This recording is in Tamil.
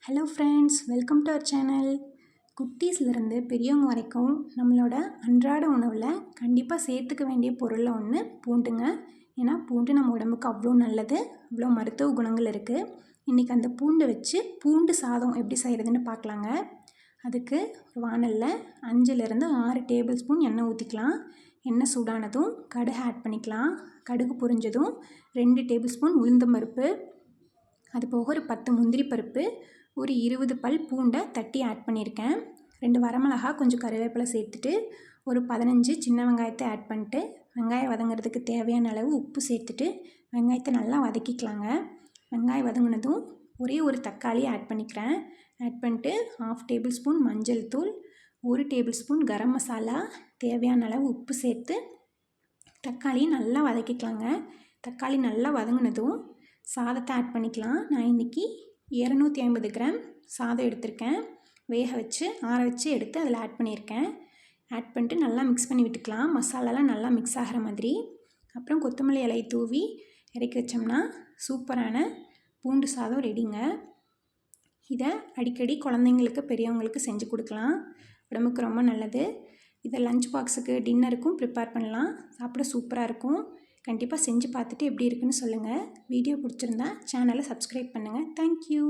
Hello friends, welcome to our channel. குட்டீஸ்லேருந்து பெரியவங்க வரைக்கும் நம்மளோட அன்றாட உணவில் கண்டிப்பாக சேர்த்துக்க வேண்டிய பொருளில் ஒன்று பூண்டுங்க. ஏன்னா பூண்டு நம்ம உடம்புக்கு அவ்வளோ நல்லது, அவ்வளோ மருத்துவ குணங்கள் இருக்குது. இன்றைக்கி அந்த பூண்டை வச்சு பூண்டு சாதம் எப்படி செய்கிறதுன்னு பார்க்கலாங்க. அதுக்கு ஒரு வாணலில் 5லேருந்து 6 டேபிள் ஸ்பூன் எண்ணெய் ஊற்றிக்கலாம். எண்ணெய் சூடானதும் கடுகு ஆட் பண்ணிக்கலாம். கடுகு பொரிஞ்சதும் 2 டேபிள் ஸ்பூன் உளுந்தம்பருப்பு, அது போக ஒரு 10 முந்திரி பருப்பு, ஒரு 20 பல் பூண்டை தட்டி ஆட் பண்ணியிருக்கேன். 2 வரமிளகா, கொஞ்சம் கருவேப்பிலை சேர்த்துட்டு ஒரு 15 சின்ன வெங்காயத்தை ஆட் பண்ணிட்டு வெங்காயம் வதங்கிறதுக்கு தேவையான அளவு உப்பு சேர்த்துட்டு வெங்காயத்தை நல்லா வதக்கிக்கலாங்க. வெங்காயம் வதங்கினதும் ஒரே ஒரு தக்காளி ஆட் பண்ணிக்கிறேன். ஆட் பண்ணிட்டு 1/2 டேபிள் ஸ்பூன் மஞ்சள் தூள், 1 டேபிள் ஸ்பூன் கரம் மசாலா, தேவையான அளவு உப்பு சேர்த்து தக்காளி நல்லா வதக்கிக்கலாங்க. தக்காளி நல்லா வதங்கினதும் சாதத்தை ஆட் பண்ணிக்கலாம். நான் இன்றைக்கி 250 கிராம் சாதம் எடுத்திருக்கேன். வேக வச்சு ஆற வச்சு எடுத்து அதில் ஆட் பண்ணியிருக்கேன். ஆட் பண்ணிட்டு நல்லா மிக்ஸ் பண்ணி விட்டுக்கலாம். மசாலாலாம் நல்லா மிக்ஸ் ஆகிற மாதிரி. அப்புறம் கொத்தமல்லி இலையை தூவி இறக்கி வச்சோம்னா சூப்பரான பூண்டு சாதம் ரெடிங்க. இதை அடிக்கடி குழந்தைங்களுக்கு பெரியவங்களுக்கு செஞ்சு கொடுக்கலாம். உடம்புக்கு ரொம்ப நல்லது. இதை லஞ்ச் பாக்ஸுக்கு டின்னருக்கும் ப்ரிப்பேர் பண்ணலாம். சாப்பிட சூப்பராக இருக்கும். கண்டிப்பாக செஞ்சு பார்த்துட்டு எப்படி இருக்குன்னு சொல்லுங்கள். வீடியோ பிடிச்சிருந்தா சேனலை சப்ஸ்கிரைப் பண்ணுங்கள். தேங்க்யூ.